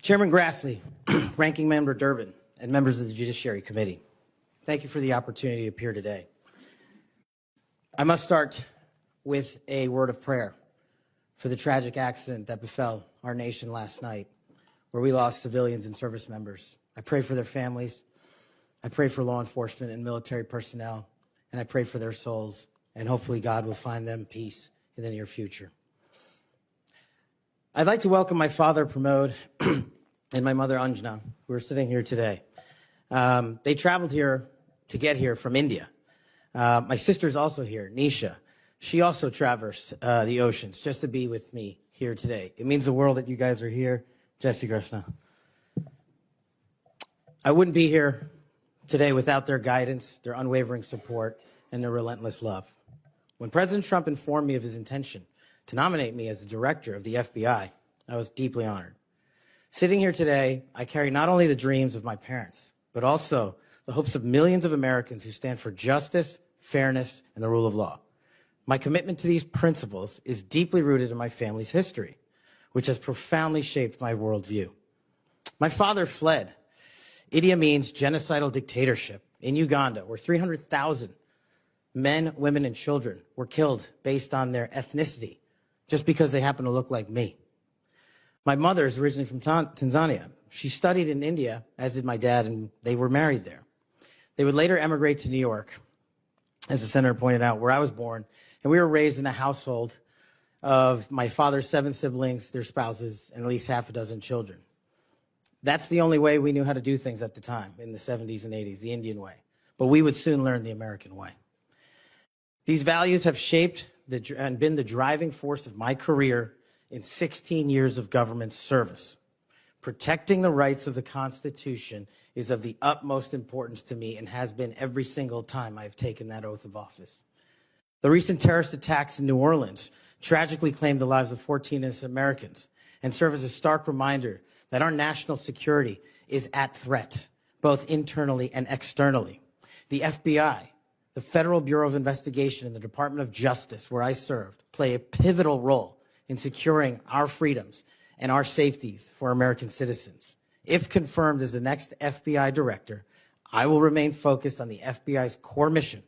Chairman Grassley, Ranking Member Durbin, and members of the Judiciary Committee, thank you for the opportunity to appear today. I must start with a word of prayer for the tragic accident that befell our nation last night, where we lost civilians and service members. I pray for their families. I pray for law enforcement and military personnel, and I pray for their souls, and hopefully God will find them peace in the near future. I'd like to welcome my father, Pramod, and my mother, Anjana, who are sitting here today. They traveled here to get here from India. My sister's also here, Nisha. She also traversed the oceans just to be with me here today. It means the world that you guys are here. Jai Shri Krishna. I wouldn't be here today without their guidance, their unwavering support, and their relentless love. When President Trump informed me of his intention to nominate me as the director of the FBI, I was deeply honored. Sitting here today, I carry not only the dreams of my parents, but also the hopes of millions of Americans who stand for justice, fairness, and the rule of law. My commitment to these principles is deeply rooted in my family's history, which has profoundly shaped my worldview. My father fled Idi Amin's genocidal dictatorship in Uganda, where 300,000 men, women, and children were killed based on their ethnicity, just because they happen to look like me. My mother is originally from Tanzania. She studied in India, as did my dad, and they were married there. They would later emigrate to New York, as the senator pointed out, where I was born, and we were raised in a household of my father's 7 siblings, their spouses, and at least half a dozen children. That's the only way we knew how to do things at the time, in the 70s and 80s, the Indian way. But we would soon learn the American way. These values have shaped and been the driving force of my career in 16 years of government service. Protecting the rights of the Constitution is of the utmost importance to me and has been every single time I've taken that oath of office. The recent terrorist attacks in New Orleans tragically claimed the lives of 14 innocent Americans and serve as a stark reminder that our national security is at threat, both internally and externally. The FBI, the Federal Bureau of Investigation, and the Department of Justice, where I served, play a pivotal role in securing our freedoms and our safeties for American citizens. If confirmed as the next FBI director, I will remain focused on the FBI's core mission.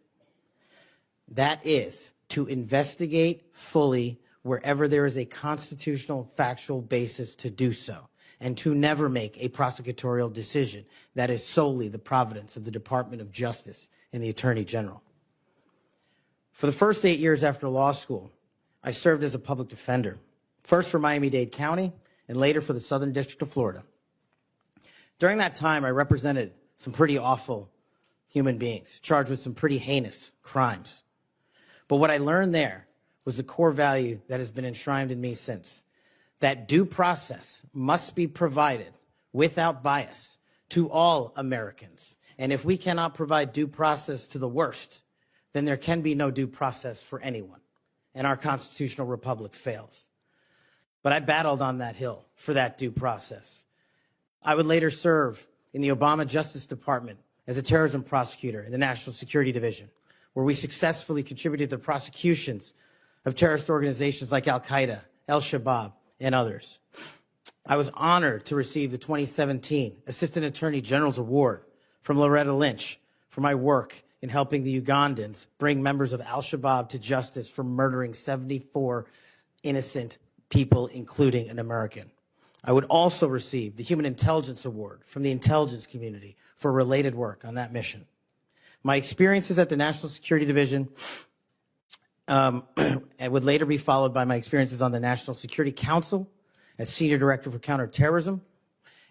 That is to investigate fully wherever there is a constitutional factual basis to do so, and to never make a prosecutorial decision that is solely the providence of the Department of Justice and the Attorney General. For the first 8 years after law school, I served as a public defender, first for Miami-Dade County and later for the Southern District of Florida. During that time, I represented some pretty awful human beings, charged with some pretty heinous crimes. But what I learned there was the core value that has been enshrined in me since, that due process must be provided without bias to all Americans. And if we cannot provide due process to the worst, then there can be no due process for anyone, and our constitutional republic fails. But I battled on that hill for that due process. I would later serve in the Obama Justice Department as a terrorism prosecutor in the National Security Division, where we successfully contributed to the prosecutions of terrorist organizations like Al-Qaeda, Al-Shabaab, and others. I was honored to receive the 2017 Assistant Attorney General's Award from Loretta Lynch for my work in helping the Ugandans bring members of Al-Shabaab to justice for murdering 74 innocent people, including an American. I would also receive the Human Intelligence Award from the intelligence community for related work on that mission. My experiences at the National Security Division and would later be followed by my experiences on the National Security Council as Senior Director for Counterterrorism,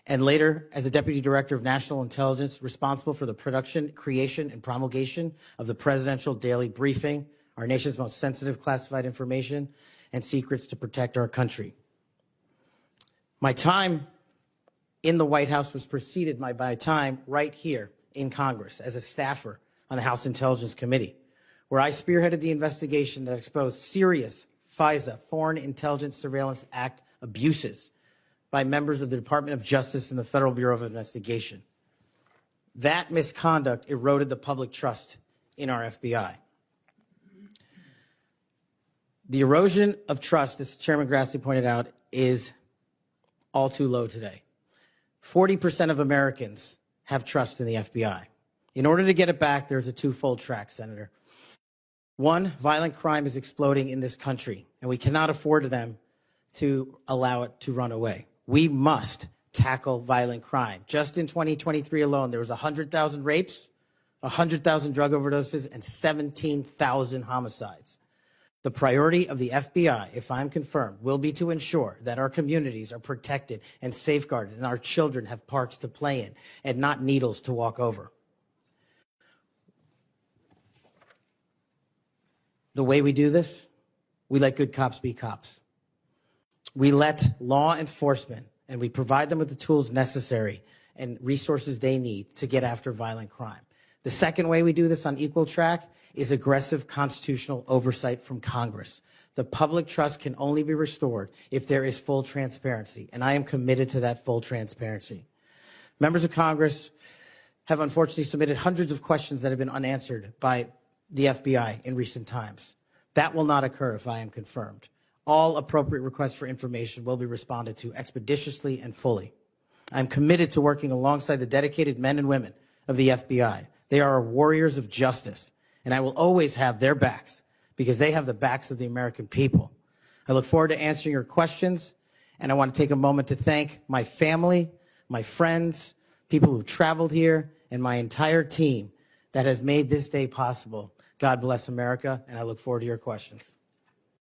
and later as the Deputy Director of National Intelligence, responsible for the production, creation, and promulgation of the Presidential Daily Briefing, our nation's most sensitive classified information and secrets to protect our country. My time in the White House was preceded by my time right here in Congress as a staffer on the House Intelligence Committee, where I spearheaded the investigation that exposed serious FISA, Foreign Intelligence Surveillance Act, abuses by members of the Department of Justice and the Federal Bureau of Investigation. That misconduct eroded the public trust in our FBI. The erosion of trust, as Chairman Grassley pointed out, is all too low today. 40% of Americans have trust in the FBI. In order to get it back, there's a twofold track, Senator. One, violent crime is exploding in this country, and we cannot afford them to allow it to run away. We must tackle violent crime. Just in 2023 alone, there was 100,000 rapes, 100,000 drug overdoses, and 17,000 homicides. The priority of the FBI, if I'm confirmed, will be to ensure that our communities are protected and safeguarded and our children have parks to play in and not needles to walk over. The way we do this, we let good cops be cops. We let law enforcement, and we provide them with the tools necessary and resources they need to get after violent crime. The second way we do this on equal track is aggressive constitutional oversight from Congress. The public trust can only be restored if there is full transparency, and I am committed to that full transparency. Members of Congress have unfortunately submitted hundreds of questions that have been unanswered by the FBI in recent times. That will not occur if I am confirmed. All appropriate requests for information will be responded to expeditiously and fully. I'm committed to working alongside the dedicated men and women of the FBI. They are our warriors of justice, and I will always have their backs because they have the backs of the American people. I look forward to answering your questions, and I want to take a moment to thank my family, my friends, people who traveled here, and my entire team that has made this day possible. God bless America, and I look forward to your questions.